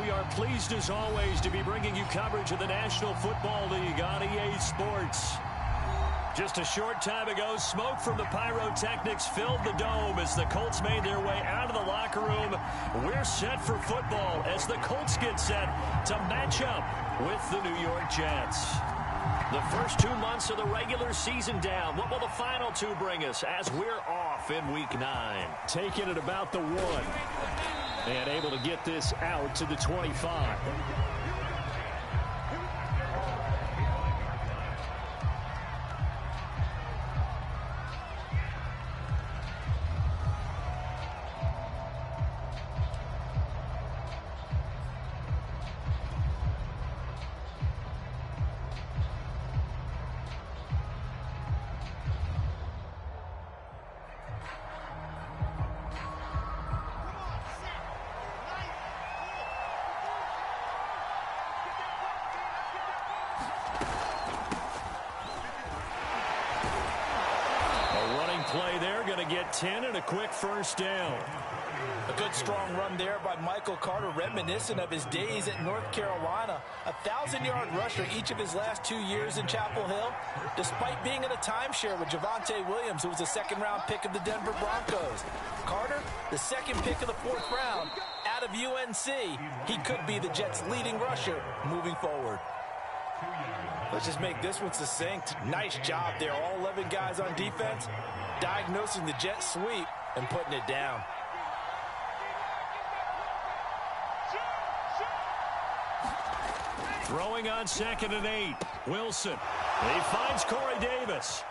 we are pleased as always to be bringing you coverage of the National Football League on EA Sports. Just a short time ago, smoke from the pyrotechnics filled the dome as the Colts made their way out of the locker room. We're set for football as the Colts get set to match up with the New York Jets. The first 2 months of the regular season down. What will the final two bring us as we're off in Week 9? Taking it about the 1. And able to get this out to the 25. Play there, going to get 10 and a quick first down. A good strong run there by Michael Carter, reminiscent of his days at North Carolina. A 1,000-yard rusher each of his last 2 years in Chapel Hill, despite being in a timeshare with Javonte Williams, who was a second-round pick of the Denver Broncos. Carter, the second pick of the 4th round out of UNC. He could be the Jets' leading rusher moving forward. Let's just make this one succinct. Nice job there. All 11 guys on defense diagnosing the jet sweep and putting it down. Throwing on 2nd and 8. Wilson. He finds Corey Davis.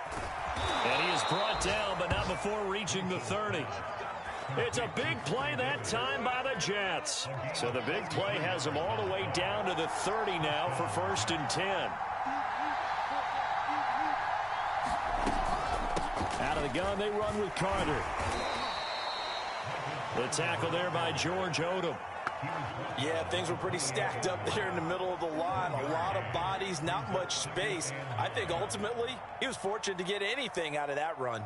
And he is brought down, but not before reaching the 30. It's a big play that time by the Jets. So the big play has them all the way down to the 30 now for 1st and 10. Out of the gun, they run with Carter. The tackle there by George Odom. Yeah, things were pretty stacked up there in the middle of the line. A lot of bodies, not much space. I think ultimately he was fortunate to get anything out of that run.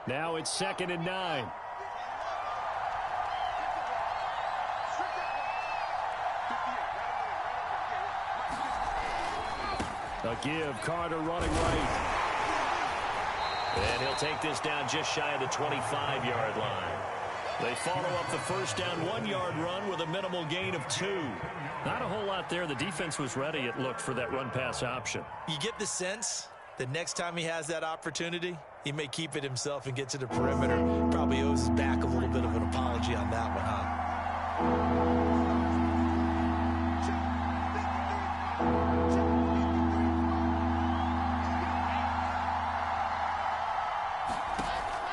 Now it's 2nd and 9. A give, Carter running right. And he'll take this down just shy of the 25-yard line. They follow up the first down 1-yard run with a minimal gain of 2. Not a whole lot there. The defense was ready, it looked, for that run-pass option. You get the sense that next time he has that opportunity, he may keep it himself and get to the perimeter. Probably owes his back a little bit of an apology on that one, huh?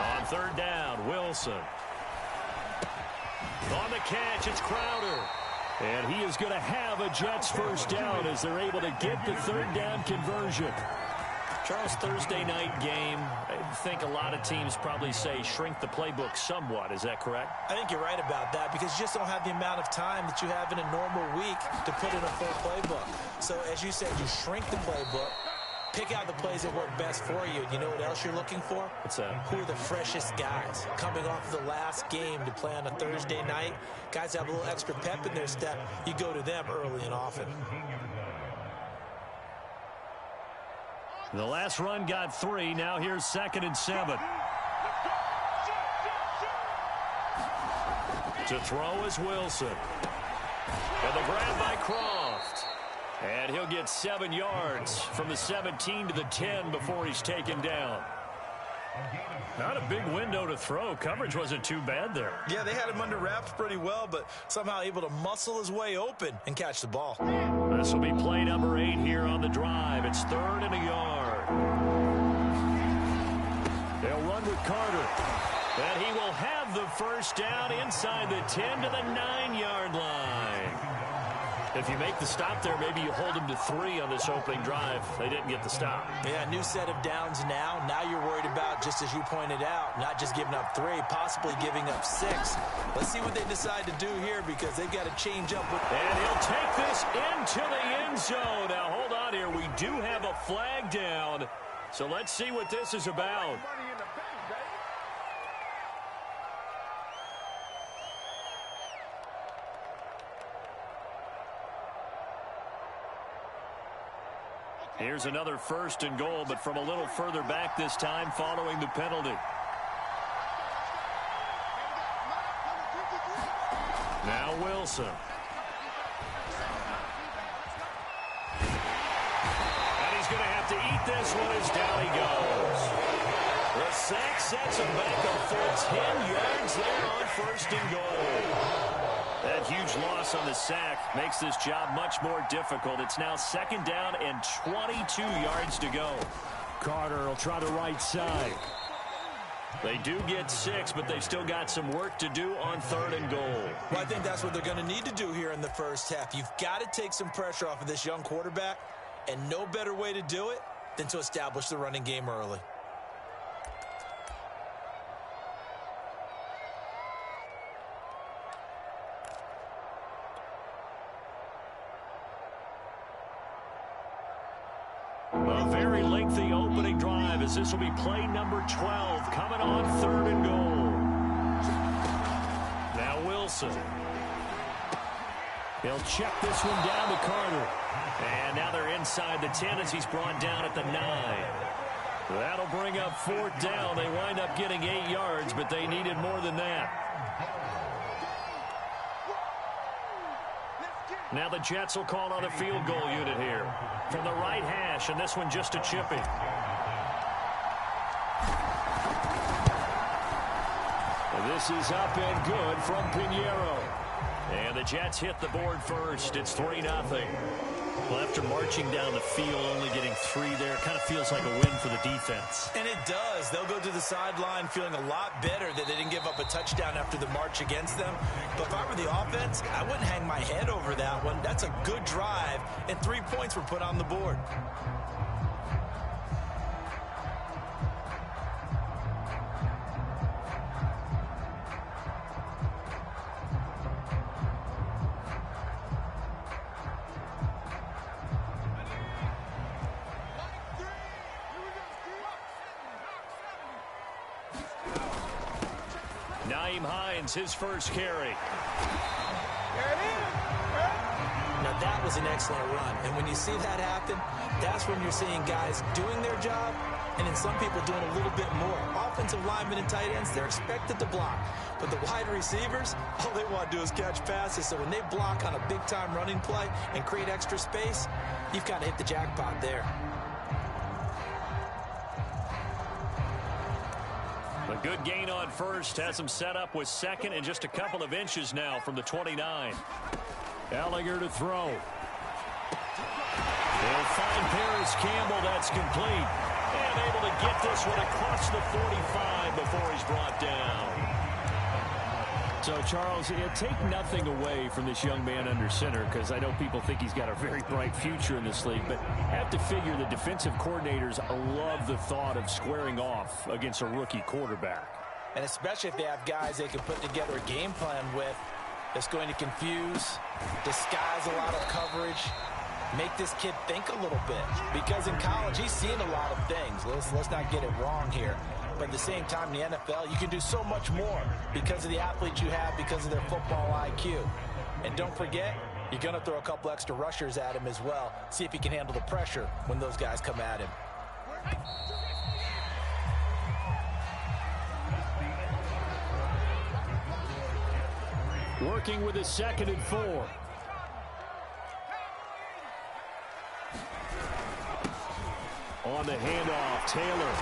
On 3rd down, Wilson. On the catch, it's Crowder. And he is going to have a Jets first down as they're able to get the 3rd down conversion. Charles, Thursday night game, I think a lot of teams probably say shrink the playbook somewhat. Is that correct? I think you're right about that because you just don't have the amount of time that you have in a normal week to put in a full playbook. So, as you said, you shrink the playbook, pick out the plays that work best for you. You know what else you're looking for? What's that? Who are the freshest guys coming off the last game to play on a Thursday night? Guys have a little extra pep in their step. You go to them early and often. The last run got 3. Now here's 2nd and 7. To throw is Wilson. And the grab by Croft. And he'll get 7 yards from the 17 to the 10 before he's taken down. Not a big window to throw. Coverage wasn't too bad there. Yeah, they had him under wraps pretty well, but somehow able to muscle his way open and catch the ball. This will be play number 8 here on the drive. It's 3rd and a yard. They'll run with Carter. And he will have the first down inside the 10 to the 9-yard line. If you make the stop there, maybe you hold them to 3 on this opening drive. They didn't get the stop. Yeah, new set of downs now. Now you're worried about just as you pointed out, not just giving up 3, possibly giving up 6. Let's see what they decide to do here because they've got to change up. And he'll take this into the end zone. Now, hold on here. We do have a flag down, so let's see what this is about. Here's another 1st and goal, but from a little further back this time following the penalty. Now Wilson. And he's going to have to eat this one as down he goes. The sack sets him back up for 10 yards there on 1st and goal. That huge loss on the sack makes this job much more difficult. It's now 2nd down and 22 yards to go. Carter will try the right side. They do get 6, but they've still got some work to do on 3rd and goal. Well, I think that's what they're going to need to do here in the first half. You've got to take some pressure off of this young quarterback, and no better way to do it than to establish the running game early. A very lengthy opening drive as this will be play number 12 coming on 3rd and goal. Now Wilson. He'll check this one down to Carter. And now they're inside the 10 as he's brought down at the 9. That'll bring up 4th down. They wind up getting 8 yards, but they needed more than that. Now the Jets will call on a field goal unit here from the right hash, and this one just a chippy. This is up and good from Pinheiro. And the Jets hit the board first. It's 3-0. Well, after marching down the field, only getting 3 there, kind of feels like a win for the defense. And it does. They'll go to the sideline feeling a lot better that they didn't give up a touchdown after the march against them. But if I were the offense, I wouldn't hang my head over that one. That's a good drive, and 3 points were put on the board. His first carry. Now that was an excellent run, and when you see that happen, that's when you're seeing guys doing their job, and then some people doing a little bit more. Offensive linemen and tight ends, they're expected to block, but the wide receivers, all they want to do is catch passes. So when they block on a big-time running play and create extra space, you've got to hit the jackpot there. A good gain on first has him set up with 2nd and just a couple of inches now from the 29. Ellinger to throw. They'll find Paris Campbell. That's complete. And able to get this one across the 45 before he's brought down. So, Charles, take nothing away from this young man under center, because I know people think he's got a very bright future in this league, but have to figure the defensive coordinators love the thought of squaring off against a rookie quarterback. And especially if they have guys they can put together a game plan with that's going to confuse, disguise a lot of coverage, make this kid think a little bit. Because in college, he's seen a lot of things. Let's not get it wrong here. But at the same time, in the NFL, you can do so much more because of the athletes you have, because of their football IQ. And don't forget, you're going to throw a couple extra rushers at him as well. See if he can handle the pressure when those guys come at him. Working with a 2nd and 4. On the handoff, Taylor.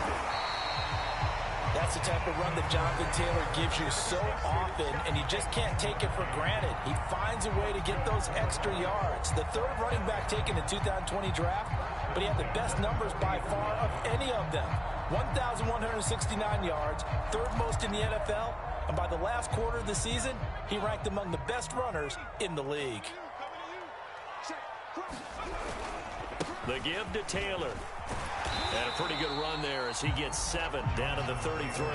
That's the type of run that Jonathan Taylor gives you so often, and you just can't take it for granted. He finds a way to get those extra yards. The 3rd running back taken in the 2020 draft, but he had the best numbers by far of any of them. 1,169 yards, 3rd most in the NFL, and by the last quarter of the season, he ranked among the best runners in the league. The give to Taylor. And a pretty good run there as he gets 7 down to the 33.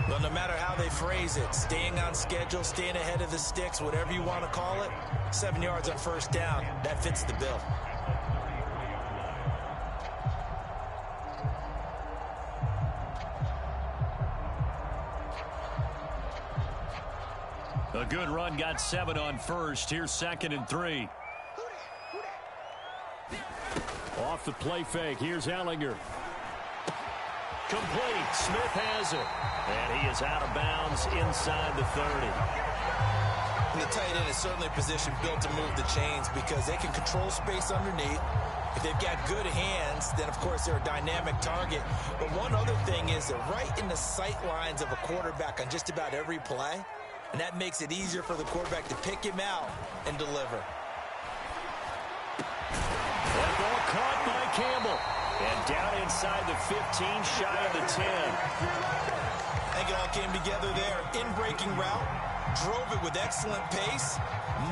Well, no matter how they phrase it, staying on schedule, staying ahead of the sticks, whatever you want to call it, 7 yards on first down, that fits the bill. A good run, got 7 on first. Here's 2nd and 3. Off the play fake. Here's Ellinger. Complete. Smith has it. And he is out of bounds inside the 30. And the tight end is certainly a position built to move the chains because they can control space underneath. If they've got good hands, then, of course, they're a dynamic target. But one other thing is they're right in the sight lines of a quarterback on just about every play. And that makes it easier for the quarterback to pick him out and deliver. That ball caught by Campbell. And down inside the 15, shy of the 10. I think it all came together there. In-breaking route, drove it with excellent pace.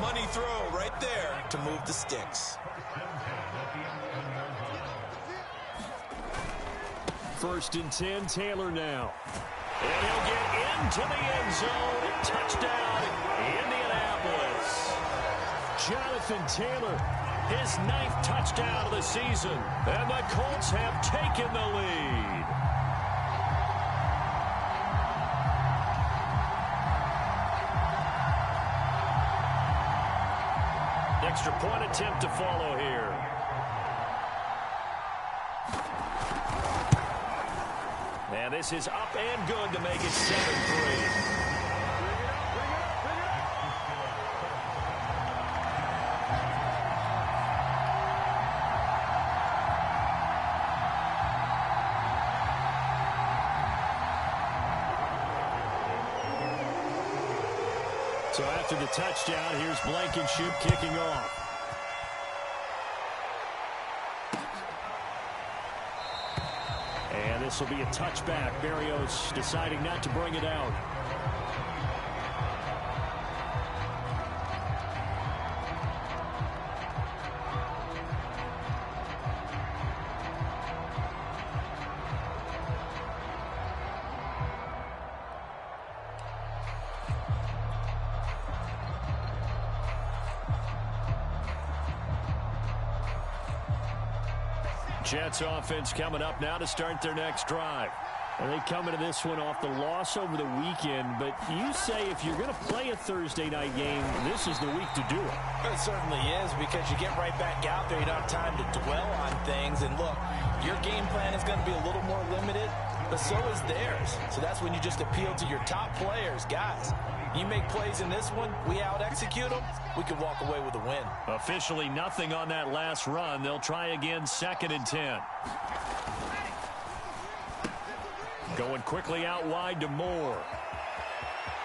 Money throw right there to move the sticks. 1st and 10, Taylor now. And he'll get into the end zone. Touchdown, Indianapolis. Jonathan Taylor. His 9th touchdown of the season. And the Colts have taken the lead. Extra point attempt to follow here. And this is up and good to make it 7-3. So after the touchdown, here's Blankenship kicking off. And this will be a touchback. Berrios deciding not to bring it out. Jets offense coming up now to start their next drive. And they come into this one off the loss over the weekend, but you say if you're going to play a Thursday night game, this is the week to do it. It certainly is because you get right back out there. You don't have time to dwell on things. And look, your game plan is going to be a little more limited, but so is theirs. So that's when you just appeal to your top players. Guys, you make plays in this one, we out-execute them, we could walk away with a win. Officially nothing on that last run. They'll try again 2nd and 10. Going quickly out wide to Moore.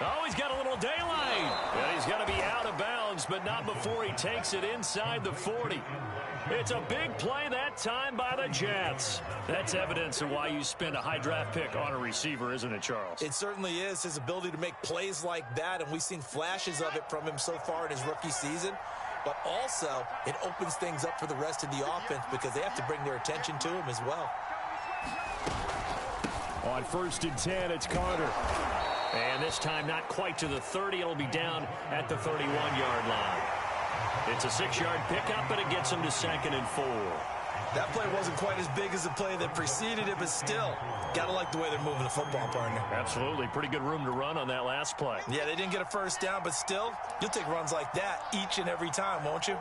Oh, he's got a little daylight. And he's going to be out of bounds, but not before he takes it inside the 40. It's a big play that time by the Jets. That's evidence of why you spend a high draft pick on a receiver, isn't it, Charles? It certainly is. His ability to make plays like that, and we've seen flashes of it from him so far in his rookie season. But also, it opens things up for the rest of the offense because they have to bring their attention to him as well. On 1st and 10, it's Carter. And this time not quite to the 30. It'll be down at the 31-yard line. It's a 6-yard pickup, but it gets him to 2nd and 4. That play wasn't quite as big as the play that preceded it, but still, got to like the way they're moving the football, partner. Absolutely. Pretty good room to run on that last play. Yeah, they didn't get a first down, but still, you'll take runs like that each and every time, won't you?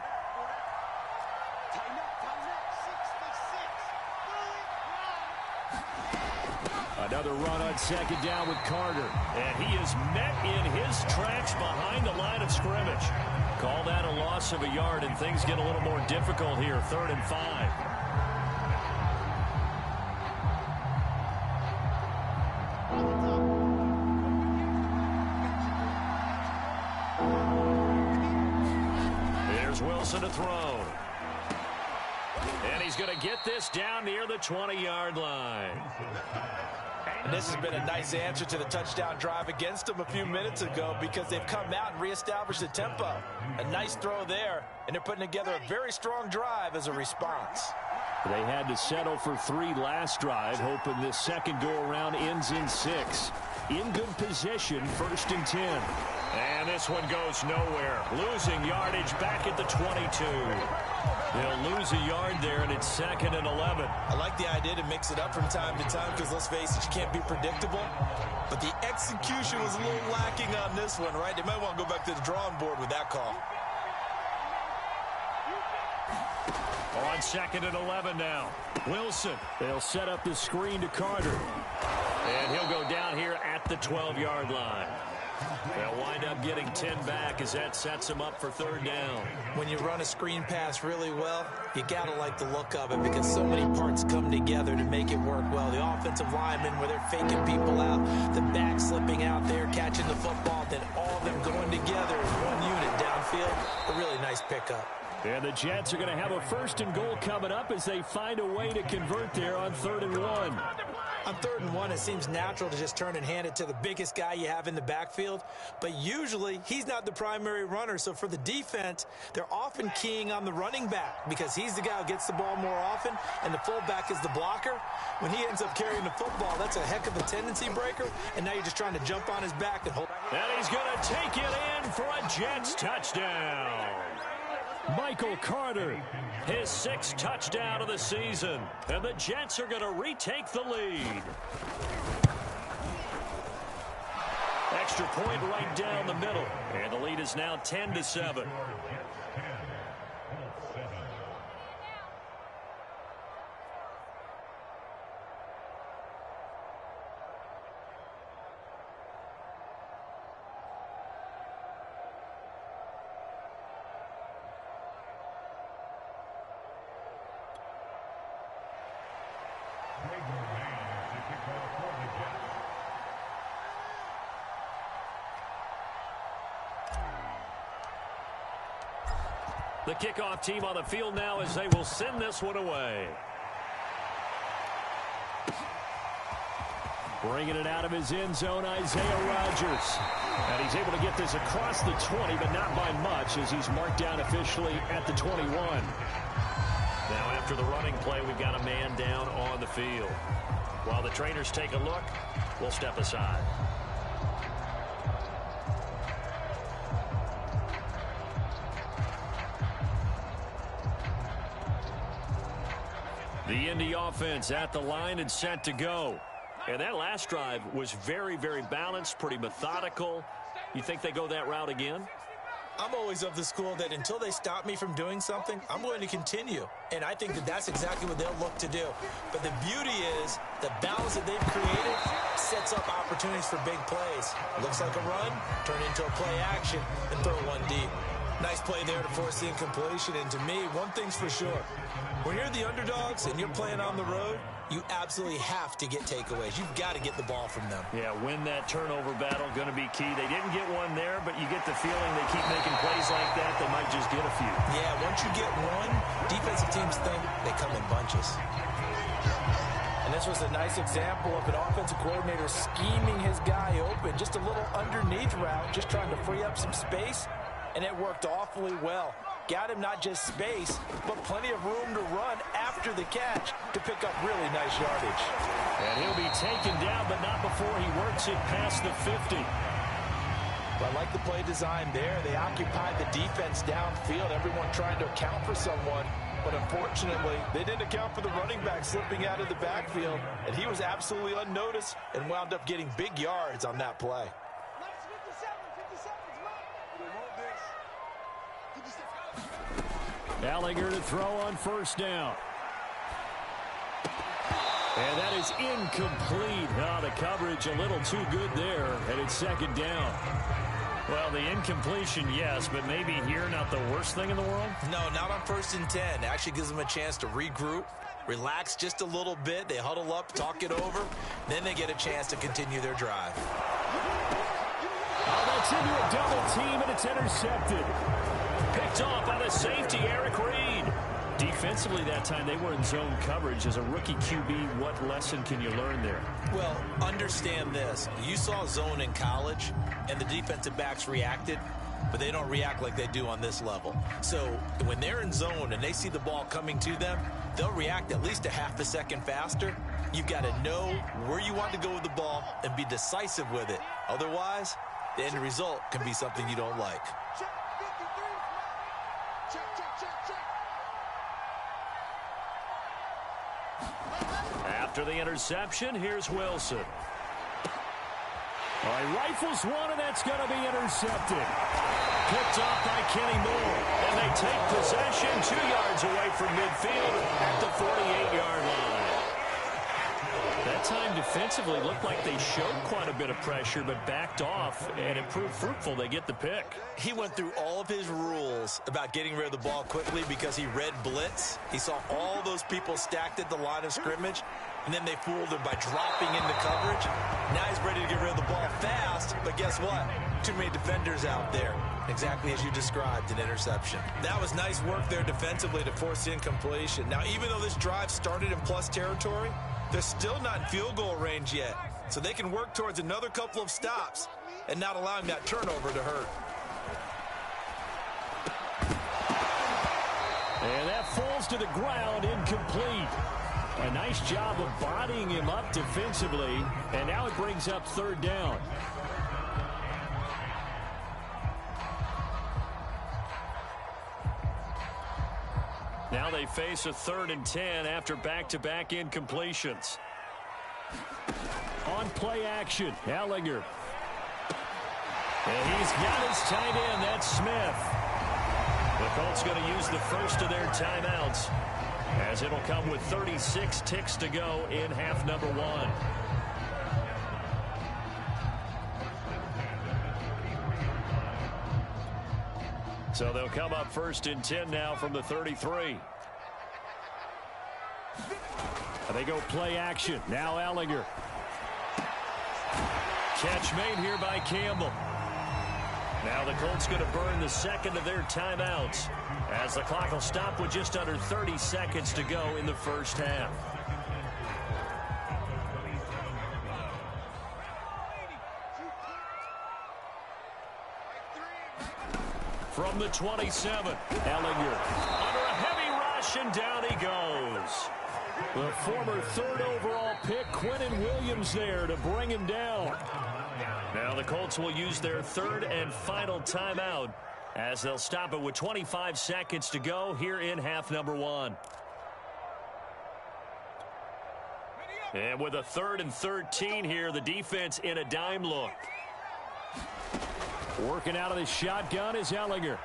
Another run on 2nd down with Carter. And he is met in his tracks behind the line of scrimmage. Call that a loss of a yard, and things get a little more difficult here. 3rd and 5. There's Wilson to throw. And he's going to get this down near the 20-yard line. And this has been a nice answer to the touchdown drive against them a few minutes ago because they've come out and reestablished the tempo. A nice throw there, and they're putting together a very strong drive as a response. They had to settle for 3 last drive, hoping this second go-around ends in 6. In good position, 1st and 10. And this one goes nowhere. Losing yardage back at the 22. They'll lose a yard there, and it's 2nd and 11. I like the idea to mix it up from time to time because, let's face it, you can't be predictable. But the execution was a little lacking on this one, right? They might want to go back to the drawing board with that call. On 2nd and 11 now. Wilson. They'll set up the screen to Carter. And he'll go down here at the 12-yard line. They'll wind up getting 10 back as that sets them up for 3rd down. When you run a screen pass really well, you got to like the look of it because so many parts come together to make it work well. The offensive linemen, where they're faking people out, the back slipping out there, catching the football, then all of them going together as one unit downfield. A really nice pickup. And the Jets are going to have a 1st and goal coming up as they find a way to convert there on 3rd and 1. On 3rd and 1, it seems natural to just turn and hand it to the biggest guy you have in the backfield. But usually, he's not the primary runner. So for the defense, they're often keying on the running back because he's the guy who gets the ball more often, and the fullback is the blocker. When he ends up carrying the football, that's a heck of a tendency breaker, and now you're just trying to jump on his back and hold. And he's going to take it in for a Jets touchdown. Michael Carter, his 6th touchdown of the season, and the Jets are going to retake the lead. Extra point right down the middle, and the lead is now 10-7. The kickoff team on the field now as they will send this one away. Bringing it out of his end zone, Isaiah Rodgers. And he's able to get this across the 20, but not by much as he's marked down officially at the 21. Now after the running play, we've got a man down on the field. While the trainers take a look, we'll step aside. The Indy offense at the line and set to go. And that last drive was very, very balanced, pretty methodical. You think they go that route again? I'm always of the school that until they stop me from doing something, I'm going to continue. And I think that that's exactly what they'll look to do. But the beauty is the balance that they've created sets up opportunities for big plays. Looks like a run, turn into a play action, and throw one deep. Nice play there to force the incompletion. And to me, one thing's for sure. When you're the underdogs and you're playing on the road, you absolutely have to get takeaways. You've got to get the ball from them. Yeah, win that turnover battle, going to be key. They didn't get one there, but you get the feeling they keep making plays like that, they might just get a few. Yeah, once you get one, defensive teams think they come in bunches. And this was a nice example of an offensive coordinator scheming his guy open. Just a little underneath route, just trying to free up some space, and it worked awfully well. Got him not just space, but plenty of room to run after the catch to pick up really nice yardage. And he'll be taken down, but not before he works it past the 50. Well, I like the play design there. They occupied the defense downfield, everyone trying to account for someone. But unfortunately, they didn't account for the running back slipping out of the backfield, and he was absolutely unnoticed and wound up getting big yards on that play. Allinger to throw on 1st down. And that is incomplete. Oh, the coverage a little too good there, and it's 2nd down. Well, the incompletion, yes, but maybe here not the worst thing in the world? No, not on 1st and 10. It actually gives them a chance to regroup, relax just a little bit. They huddle up, talk it over. Then they get a chance to continue their drive. Oh, that's into a double team, and it's intercepted. Picked off by the safety, Eric Reed. Defensively that time, they were in zone coverage. As a rookie QB, what lesson can you learn there? Well, understand this. You saw zone in college, and the defensive backs reacted, but they don't react like they do on this level. So when they're in zone and they see the ball coming to them, they'll react at least a half a second faster. You've got to know where you want to go with the ball and be decisive with it. Otherwise, the end result can be something you don't like. After the interception, here's Wilson. All right, rifles one, and that's going to be intercepted. Picked off by Kenny Moore. And they take possession 2 yards away from midfield at the 48-yard line. That time defensively looked like they showed quite a bit of pressure, but backed off, and it proved fruitful. They get the pick. He went through all of his rules about getting rid of the ball quickly because he read blitz. He saw all those people stacked at the line of scrimmage, and then they fooled him by dropping into coverage. Now he's ready to get rid of the ball fast, but guess what? Too many defenders out there. Exactly as you described, an interception. That was nice work there defensively to force incompletion. Now, even though this drive started in plus territory, they're still not in field goal range yet. So they can work towards another couple of stops and not allowing that turnover to hurt. And that falls to the ground, incomplete. A nice job of bodying him up defensively, and now it brings up third down. Now they face a 3rd and 10 after back-to-back incompletions. On play action, Ellinger. And he's got his tight end, that's Smith. The Colts going to use the first of their timeouts, as it'll come with 36 ticks to go in half number 1. So they'll come up 1st and 10 now from the 33. They go play action. Now Ellinger. Catch made here by Campbell. Now the Colts going to burn the second of their timeouts, as the clock will stop with just under 30 seconds to go in the first half. From the 27, Ellinger under a heavy rush, and down he goes. The former 3rd overall pick, Quentin Williams, there to bring him down. Now the Colts will use their 3rd and final timeout, as they'll stop it with 25 seconds to go here in half number 1. And with a 3rd and 13 here, the defense in a dime look. Working out of the shotgun is Ellinger.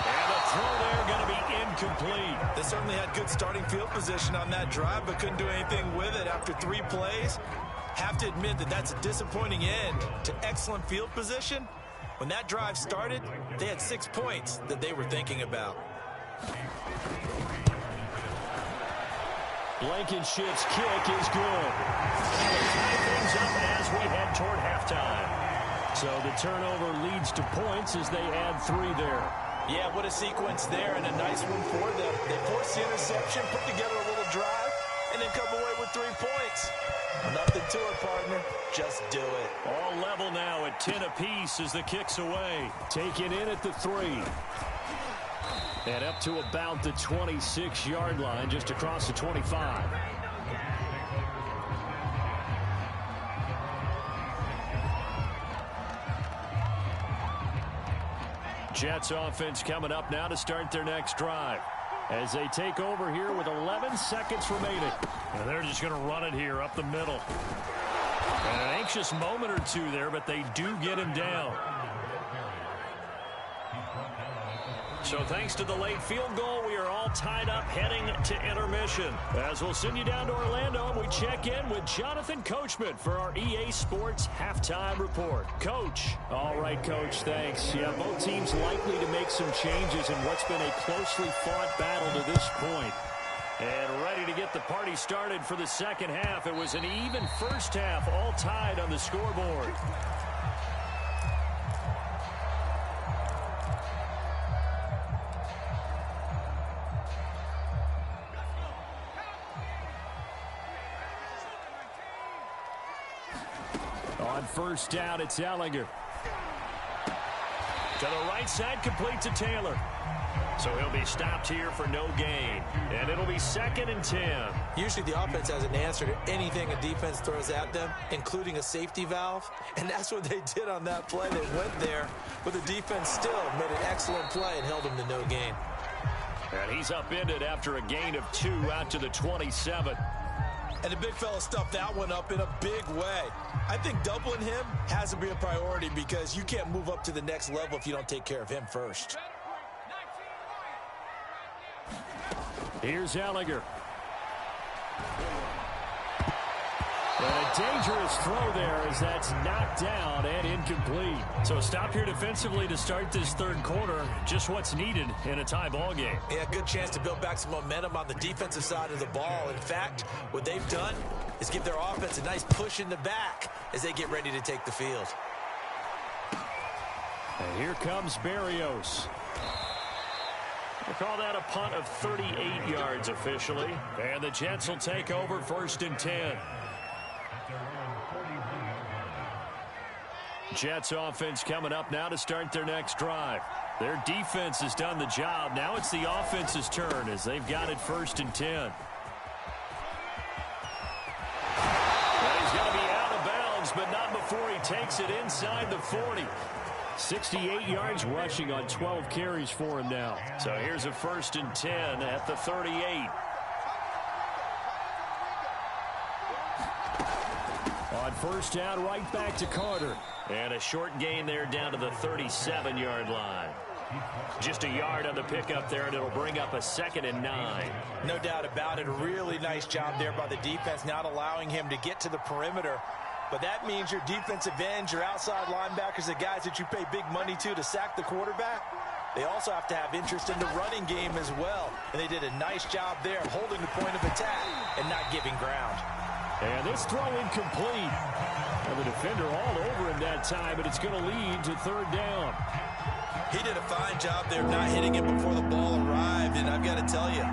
And the throw there going to be incomplete. They certainly had good starting field position on that drive, but couldn't do anything with it after 3 plays. Have to admit that that's a disappointing end to excellent field position. When that drive started, they had 6 points that they were thinking about. Blankenship's kick is good. Tie things up as we head toward halftime. So the turnover leads to points as they add 3 there. Yeah, what a sequence there, and a nice one for them. They force the interception, put together a little drive, and then come away with 3 points. Nothing to it, partner. Just do it. All level now at 10 apiece as the kick's away. Taken in at the 3. And up to about the 26-yard line, just across the 25. Jets offense coming up now to start their next drive, as they take over here with 11 seconds remaining. And they're just going to run it here up the middle. And an anxious moment or two there, but they do get him down. So thanks to the late field goal, we are all tied up heading to intermission. As we'll send you down to Orlando, and we check in with Jonathan Coachman for our EA Sports Halftime Report. Coach. All right, Coach, thanks. Yeah, both teams likely to make some changes in what's been a closely fought battle to this point. And ready to get the party started for the second half. It was an even first half, all tied on the scoreboard. On first down, it's Ellinger. To the right side, complete to Taylor. So he'll be stopped here for no gain. And it'll be 2nd and 10. Usually the offense has an answer to anything a defense throws at them, including a safety valve. And that's what they did on that play. They went there, but the defense still made an excellent play and held them to no gain. And he's upended after a gain of 2 out to the 27. And the big fella stuffed that one up in a big way. I think doubling him has to be a priority because you can't move up to the next level if you don't take care of him first. Here's Ellinger. And a dangerous throw there as that's knocked down and incomplete. So stop here defensively to start this third quarter. Just what's needed in a tie ball game. Yeah, good chance to build back some momentum on the defensive side of the ball. In fact, what they've done is give their offense a nice push in the back as they get ready to take the field. And here comes Berrios. We'll call that a punt of 38 yards officially. And the Jets will take over 1st and 10. Jets offense coming up now to start their next drive. Their defense has done the job. Now it's the offense's turn as they've got it 1st and 10. Well, he's going to be out of bounds, but not before he takes it inside the 40. 68 yards rushing on 12 carries for him now. So here's a 1st and 10 at the 38. On first down, right back to Carter. And a short gain there down to the 37-yard line. Just a yard on the pickup there, and it'll bring up a 2nd and 9. No doubt about it. A really nice job there by the defense, not allowing him to get to the perimeter. But that means your defensive ends, your outside linebackers, the guys that you pay big money to sack the quarterback, they also have to have interest in the running game as well. And they did a nice job there holding the point of attack and not giving ground. And this throw incomplete. And the defender all over him that time, but it's going to lead to 3rd down. He did a fine job there not hitting it before the ball arrived. And I've got to tell you,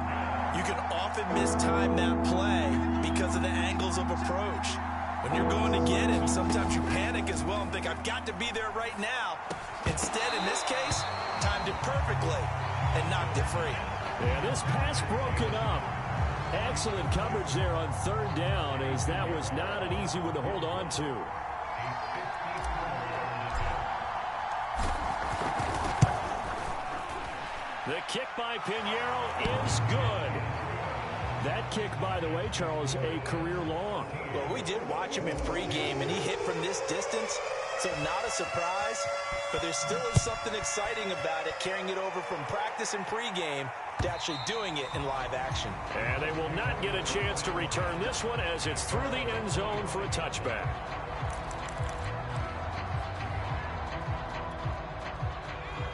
you can often mistime that play because of the angles of approach. When you're going to get him, sometimes you panic as well and think, I've got to be there right now. Instead, in this case, timed it perfectly and knocked it free. And this pass broken up. Excellent coverage there on 3rd down as that was not an easy one to hold on to. The kick by Pinheiro is good. That kick, by the way, Charles, a career long. Well, we did watch him in pregame, and he hit from this distance, so not a surprise. But there still is something exciting about it, carrying it over from practice and pregame to actually doing it in live action. And they will not get a chance to return this one as it's through the end zone for a touchback.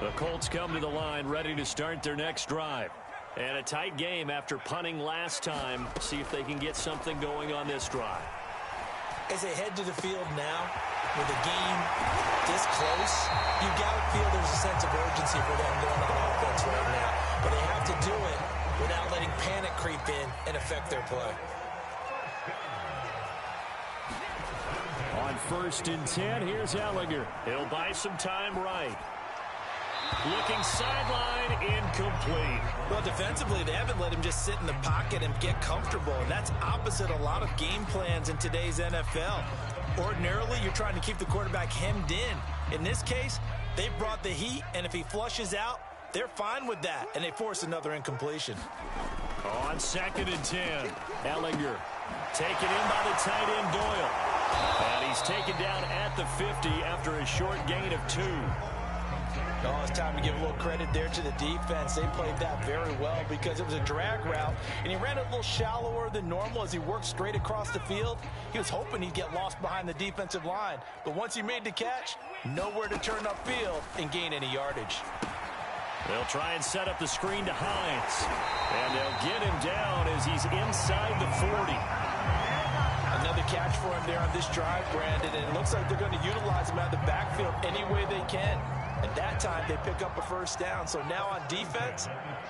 The Colts come to the line ready to start their next drive. And a tight game after punting last time. See if they can get something going on this drive. As they head to the field now, with the game this close, you got to feel there's a sense of urgency for them going on offense right now. But they have to do it without letting panic creep in and affect their play. On 1st and 10, here's Ellinger. He'll buy some time right. Looking sideline, incomplete. Well, defensively, they haven't let him just sit in the pocket and get comfortable. And that's opposite a lot of game plans in today's NFL. Ordinarily, you're trying to keep the quarterback hemmed in. In this case, they brought the heat, and if he flushes out, they're fine with that, and they force another incompletion. On 2nd and 10. Ellinger taken in by the tight end Doyle. And he's taken down at the 50 after a short gain of 2. Oh, it's time to give a little credit there to the defense. They played that very well because it was a drag route, and he ran it a little shallower than normal as he worked straight across the field. He was hoping he'd get lost behind the defensive line, but once he made the catch, nowhere to turn upfield and gain any yardage. They'll try and set up the screen to Hines, and they'll get him down as he's inside the 40. Another catch for him there on this drive, Brandon, and it looks like they're going to utilize him out of the backfield any way they can. At that time, they pick up a 1st down. So now on defense,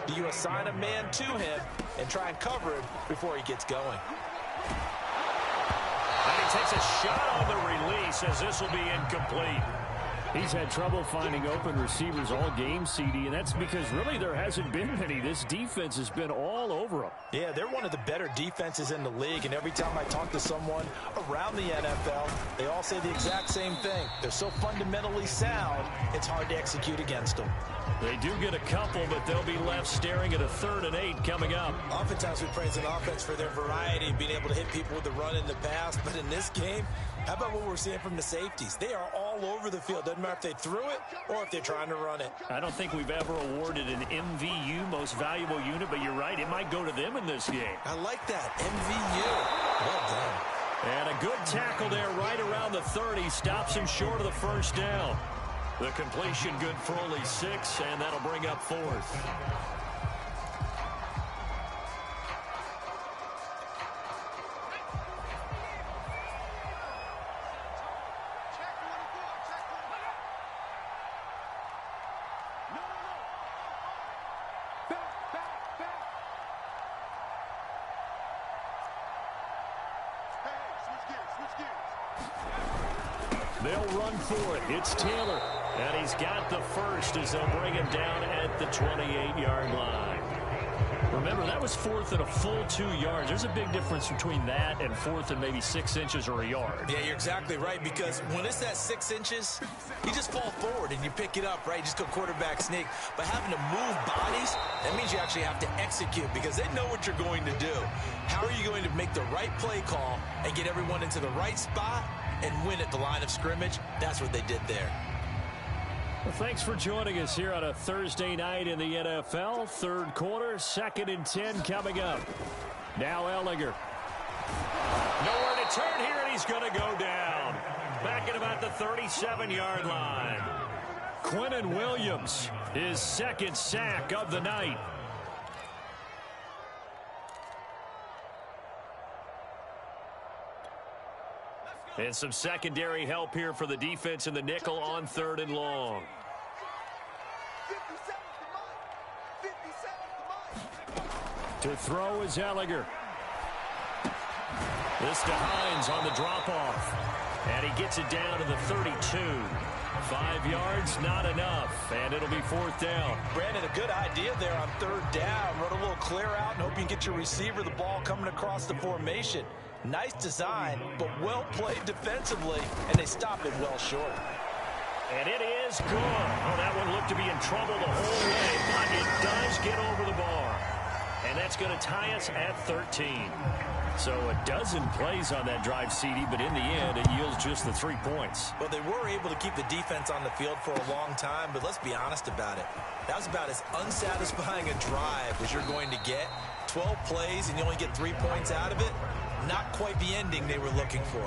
do you assign a man to him and try and cover him before he gets going? And he takes a shot on the release as this will be incomplete. He's had trouble finding open receivers all game, CD, and that's because really there hasn't been many. This defense has been all over him. Yeah, they're one of the better defenses in the league, and every time I talk to someone around the NFL, they all say the exact same thing. They're so fundamentally sound, it's hard to execute against them. They do get a couple, but they'll be left staring at a 3rd and 8 coming up. Oftentimes we praise an offense for their variety, being able to hit people with the run in the pass, but in this game, how about what we're seeing from the safeties? They are all over the field. Doesn't matter if they threw it or if they're trying to run it. I don't think we've ever awarded an MVU, most valuable unit, but you're right, it might go to them in this game. I like that, MVU. Well done. And a good tackle there right around the 30. Stops him short of the first down. The completion good for only 6, and that'll bring up 4th. They'll run for it. It's Taylor. And he's got the first as they'll bring him down at the 28-yard line. Remember, that was 4th and a full 2 yards. There's a big difference between that and 4th and maybe 6 inches or a yard. Yeah, you're exactly right, because when it's that 6 inches, you just fall forward and you pick it up, right? You just go quarterback sneak. But having to move bodies, that means you actually have to execute because they know what you're going to do. How are you going to make the right play call and get everyone into the right spot and win at the line of scrimmage? That's what they did there. Well, thanks for joining us here on a Thursday night in the NFL. 3rd quarter, 2nd and 10 coming up. Now Ehlinger. Nowhere to turn here, and he's going to go down. Back at about the 37-yard line. Quinnen Williams, his 2nd sack of the night. And some secondary help here for the defense in the nickel on 3rd and long. To throw is Ehlinger. This to Hines on the drop-off. And he gets it down to the 32. 5 yards, not enough. And it'll be 4th down. Brandon, a good idea there on 3rd down. Run a little clear out and hope you can get your receiver the ball coming across the formation. Nice design, but well played defensively, and they stop it well short. And it is good. Oh, that one looked to be in trouble the whole way, but it does get over the bar. And that's going to tie us at 13. So a dozen plays on that drive, CD, but in the end, it yields just the 3 points. Well, they were able to keep the defense on the field for a long time, but let's be honest about it. That was about as unsatisfying a drive as you're going to get. 12 plays, and you only get 3 points out of it. Not quite the ending they were looking for.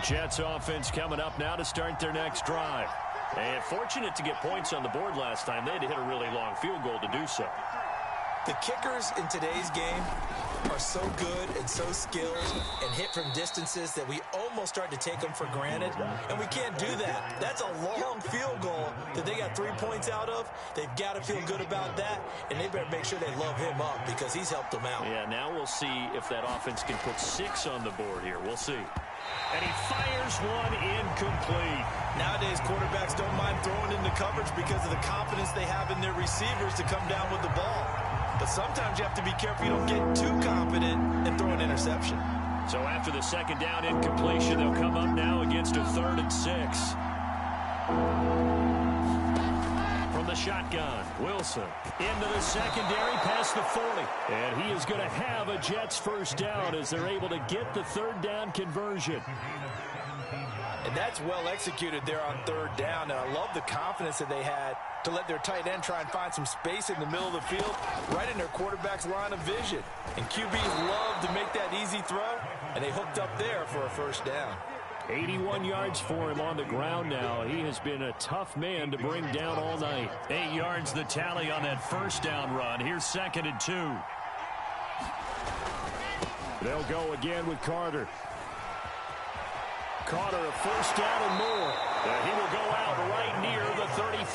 Jets offense coming up now to start their next drive. And fortunate to get points on the board last time. They had to hit a really long field goal to do so. The kickers in today's game are so good and so skilled and hit from distances that we almost start to take them for granted, and we can't do that. That's a long field goal that they got 3 points out of. They've got to feel good about that, and they better make sure they love him up because he's helped them out. Yeah, now we'll see if that offense can put 6 on the board here. We'll see. And he fires one incomplete. Nowadays, quarterbacks don't mind throwing into coverage because of the confidence they have in their receivers to come down with the ball. But sometimes you have to be careful you don't get too confident and throw an interception. So after the 2nd down incompletion, they'll come up now against a 3rd and 6. From the shotgun, Wilson into the secondary past the 40. And he is going to have a Jets first down as they're able to get the 3rd down conversion. And that's well executed there on 3rd down. And I love the confidence that they had to let their tight end try and find some space in the middle of the field, right in their quarterback's line of vision. And QBs love to make that easy throw, and they hooked up there for a first down. 81 yards for him on the ground now. He has been a tough man to bring down all night. 8 yards the tally on that first down run. Here's 2nd and 2. They'll go again with Carter. Carter, a first down and more. And he will go out right near the 35.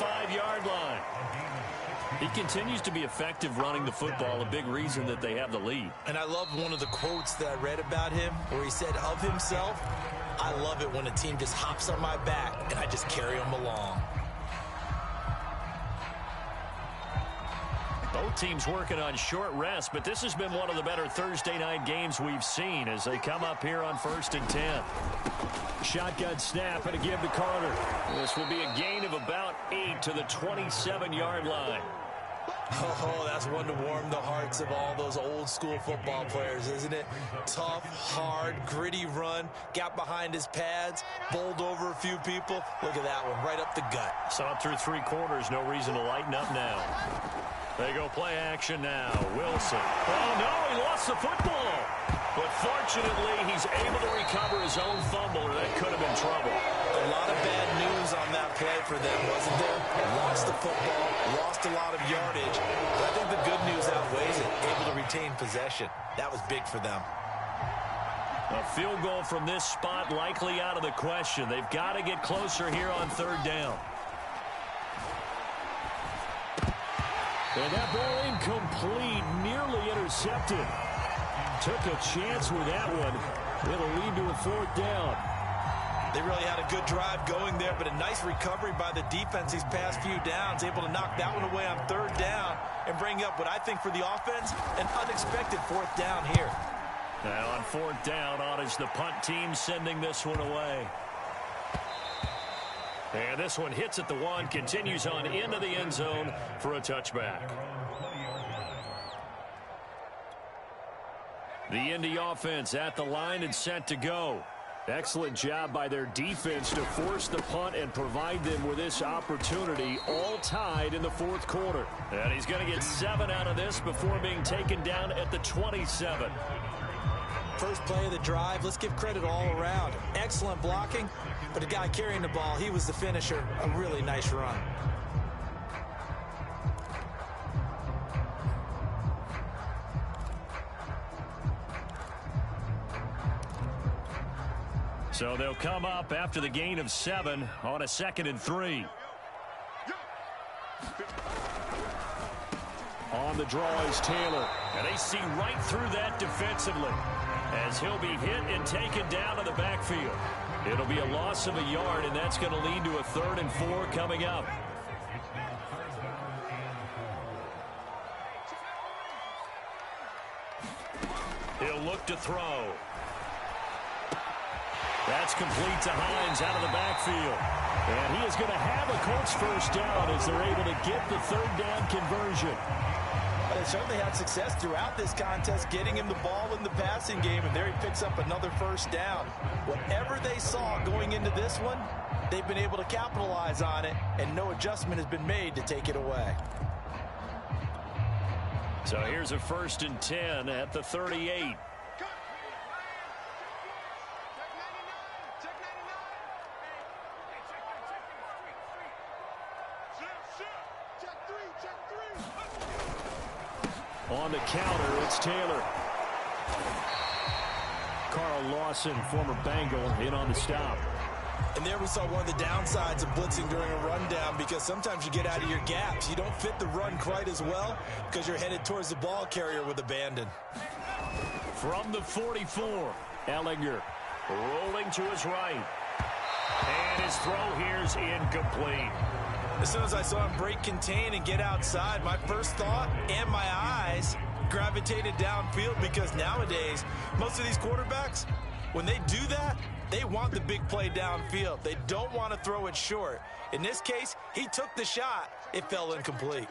He continues to be effective running the football, a big reason that they have the lead. And I love one of the quotes that I read about him where he said of himself, "I love it when a team just hops on my back and I just carry them along." Both teams working on short rest, but this has been one of the better Thursday night games we've seen as they come up here on 1st and 10. Shotgun snap and a give to Carter. This will be a gain of about 8 to the 27-yard line. Oh, that's one to warm the hearts of all those old school football players, isn't it? Tough, hard, gritty run, got behind his pads, bowled over a few people. Look at that one, right up the gut. Saw it through 3 quarters, no reason to lighten up now. They go play action now. Wilson. Oh, no, he lost the football. But fortunately, he's able to recover his own fumble, or that could have been trouble. A lot of bad news on that play for them, wasn't there? Lost the football, lost a lot of yardage. But I think the good news outweighs it. Able to retain possession. That was big for them. A field goal from this spot likely out of the question. They've got to get closer here on 3rd down. And that ball incomplete, nearly intercepted. Took a chance with that one. It'll lead to a 4th down. They really had a good drive going there, but a nice recovery by the defense these past few downs, able to knock that one away on 3rd down and bring up what I think for the offense, an unexpected 4th down here. Now on 4th down, on is the punt team sending this one away. And this one hits at the 1, continues on into the end zone for a touchback. The Indy offense at the line and set to go. Excellent job by their defense to force the punt and provide them with this opportunity, all tied in the 4th quarter. And he's going to get 7 out of this before being taken down at the 27. First play of the drive, let's give credit all around. Excellent blocking, but the guy carrying the ball, he was the finisher. A really nice run. So they'll come up after the gain of 7 on a 2nd and 3. On the draw is Taylor. And they see right through that defensively as he'll be hit and taken down to the backfield. It'll be a loss of a yard, and that's going to lead to a 3rd and 4 coming up. He'll look to throw. That's complete to Hines out of the backfield. And he is going to have a Colts 1st down as they're able to get the 3rd down conversion. They certainly had success throughout this contest, getting him the ball in the passing game, and there he picks up another 1st down. Whatever they saw going into this one, they've been able to capitalize on it, and no adjustment has been made to take it away. So here's a 1st and 10 at the 38. On the counter, it's Taylor. Carl Lawson, former Bengal, in on the stop. And there we saw one of the downsides of blitzing during a rundown, because sometimes you get out of your gaps. You don't fit the run quite as well because you're headed towards the ball carrier with abandon. From the 44, Ellinger rolling to his right. And his throw here's incomplete. As soon as I saw him break contain and get outside, my first thought and my eyes gravitated downfield, because nowadays, most of these quarterbacks, when they do that, they want the big play downfield. They don't want to throw it short. In this case, he took the shot. It fell incomplete.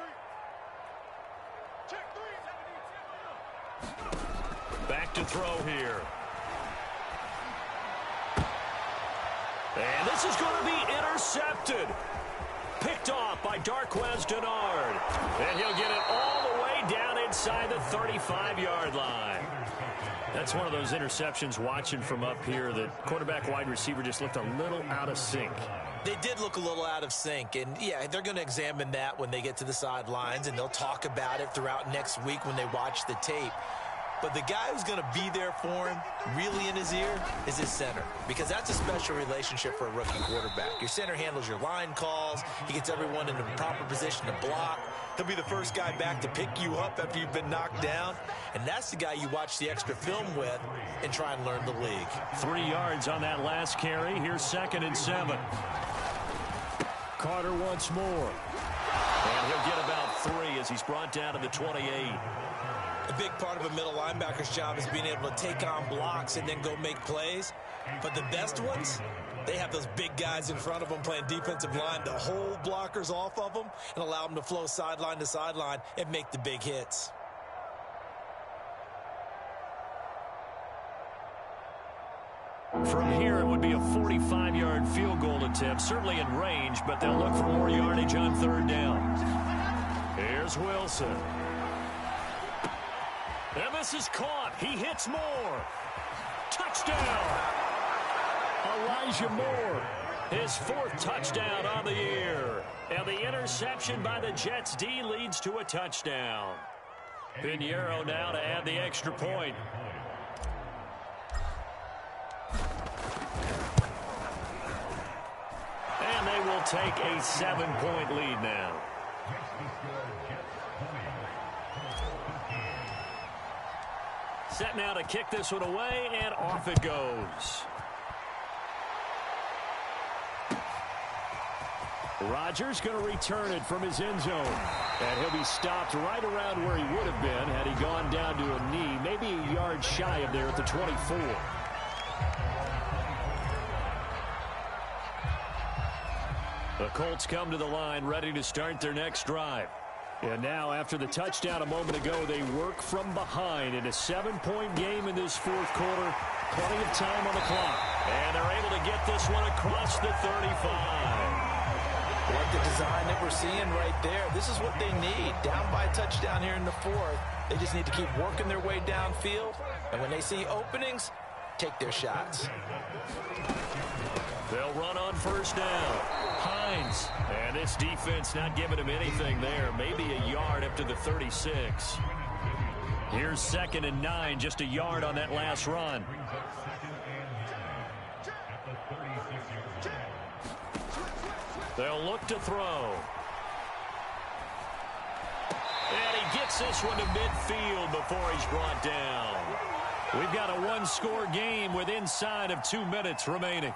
Back to throw here. And this is going to be intercepted. Picked off by Darquez Denard. And he'll get it all the way down inside the 35-yard line. That's one of those interceptions watching from up here. The quarterback wide receiver just looked a little out of sync. They did look a little out of sync, and yeah, they're going to examine that when they get to the sidelines, and they'll talk about it throughout next week when they watch the tape. But the guy who's going to be there for him, really in his ear, is his center. Because that's a special relationship for a rookie quarterback. Your center handles your line calls. He gets everyone in the proper position to block. He'll be the first guy back to pick you up after you've been knocked down. And that's the guy you watch the extra film with and try and learn the league. 3 yards on that last carry. Here's 2nd and 7. Carter once more. And he'll get about 3 as he's brought down to the 28. A big part of a middle linebacker's job is being able to take on blocks and then go make plays. But the best ones, they have those big guys in front of them playing defensive line to hold blockers off of them and allow them to flow sideline to sideline and make the big hits. From here, it would be a 45-yard field goal attempt, certainly in range, but they'll look for more yardage on 3rd down. Here's Wilson. And this is caught. He hits Moore. Touchdown. Elijah Moore, his 4th touchdown on the year. And the interception by the Jets D leads to a touchdown. Pinheiro now to add the extra point. And they will take a 7-point lead now. Set now to kick this one away, and off it goes. Rodgers going to return it from his end zone. And he'll be stopped right around where he would have been had he gone down to a knee, maybe a yard shy of there at the 24. The Colts come to the line, ready to start their next drive. And now, after the touchdown a moment ago, they work from behind in a 7-point game in this 4th quarter. Plenty of time on the clock. And they're able to get this one across the 35. Like the design that we're seeing right there. This is what they need. Down by a touchdown here in the 4th. They just need to keep working their way downfield. And when they see openings, take their shots. They'll run on 1st down. Hines. And this defense not giving him anything there. Maybe a yard up to the 36. Here's 2nd and 9. Just a yard on that last run. They'll look to throw. And he gets this one to midfield before he's brought down. We've got a 1-score game with inside of 2 minutes remaining.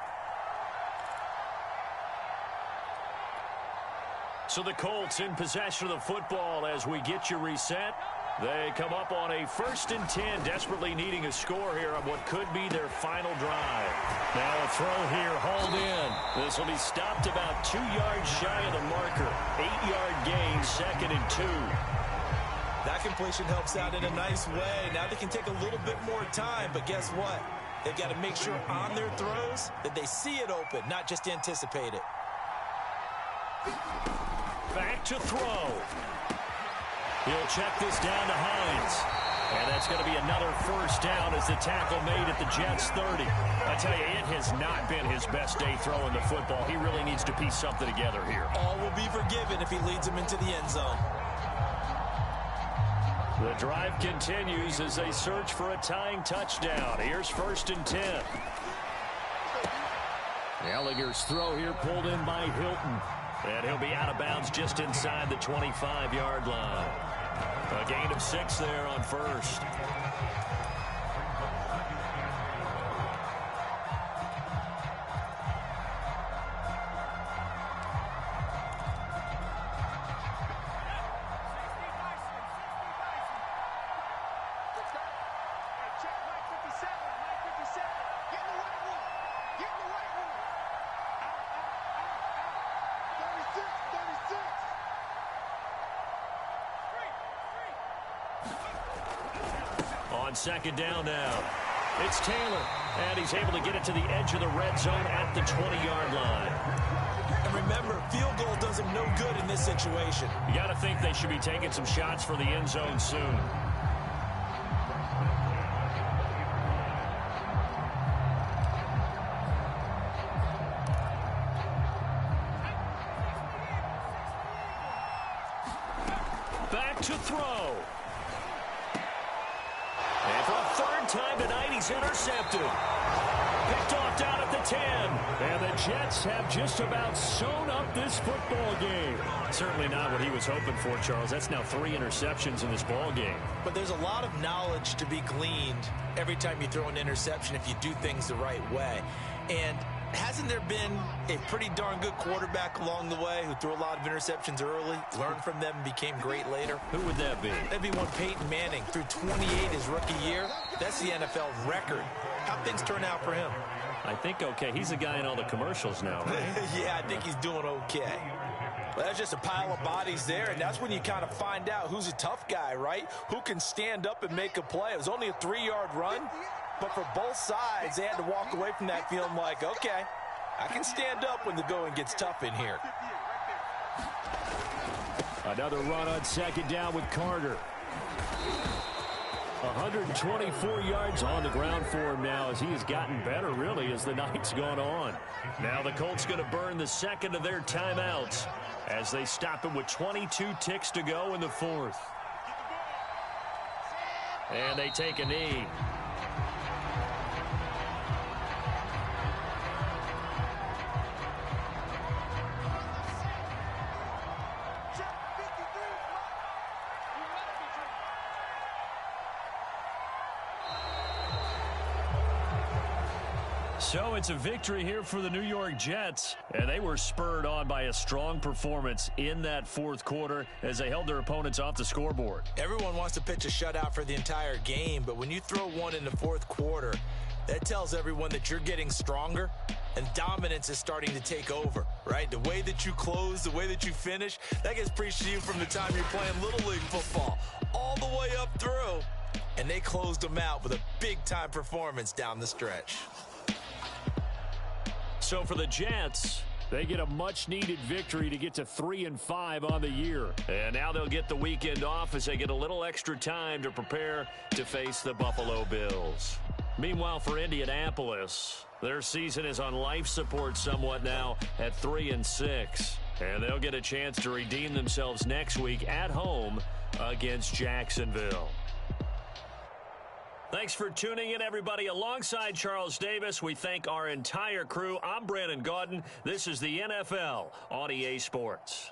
So the Colts in possession of the football as we get you reset. They come up on a 1st and 10, desperately needing a score here on what could be their final drive. Now a throw here, hauled in. This will be stopped about 2 yards shy of the marker. 8-yard gain, 2nd and 2. That completion helps out in a nice way. Now they can take a little bit more time, but guess what? They've got to make sure on their throws that they see it open, not just anticipate it. Back to throw. He'll check this down to Hines. And that's going to be another 1st down as the tackle made at the Jets' 30. I tell you, it has not been his best day throwing the football. He really needs to piece something together here. All will be forgiven if he leads them into the end zone. The drive continues as they search for a tying touchdown. Here's 1st and 10. Ellinger's throw here pulled in by Hilton. And he'll be out of bounds just inside the 25-yard line. A gain of 6 there on 1st. On 2nd down now. It's Taylor. And he's able to get it to the edge of the red zone at the 20-yard line. And remember, field goal does them no good in this situation. You got to think they should be taking some shots for the end zone soon. Back to throw. And is intercepted. Picked off down at the 10. And the Jets have just about sewn up this football game. Certainly not what he was hoping for, Charles. That's now 3 interceptions in this ball game. But there's a lot of knowledge to be gleaned every time you throw an interception if you do things the right way. And hasn't there been a pretty darn good quarterback along the way who threw a lot of interceptions early, learned from them, and became great later? Who would that be? That'd be one Peyton Manning. Threw 28 his rookie year. That's the NFL record. How'd things turn out for him? I think okay. He's a guy in all the commercials now, right? Yeah, I think he's doing okay. Well, that's just a pile of bodies there, and that's when you kind of find out who's a tough guy, right? Who can stand up and make a play. It was only a 3-yard run, but for both sides, they had to walk away from that feeling like, okay, I can stand up when the going gets tough in here. Another run on second down with Carter. 124 yards on the ground for him now as he has gotten better, really, as the night's gone on. Now the Colts going to burn the second of their timeouts as they stop him with 22 ticks to go in the 4th. And they take a knee. So it's a victory here for the New York Jets, and they were spurred on by a strong performance in that 4th quarter as they held their opponents off the scoreboard. Everyone wants to pitch a shutout for the entire game, but when you throw one in the 4th quarter, that tells everyone that you're getting stronger and dominance is starting to take over, right? The way that you close, the way that you finish, that gets preached to you from the time you're playing Little League football all the way up through, and they closed them out with a big-time performance down the stretch. So for the Jets, they get a much-needed victory to get to 3-5 on the year. And now they'll get the weekend off as they get a little extra time to prepare to face the Buffalo Bills. Meanwhile, for Indianapolis, their season is on life support somewhat now at 3-6. And they'll get a chance to redeem themselves next week at home against Jacksonville. Thanks for tuning in, everybody. Alongside Charles Davis, we thank our entire crew. I'm Brandon Gaudin. This is the NFL on EA Sports.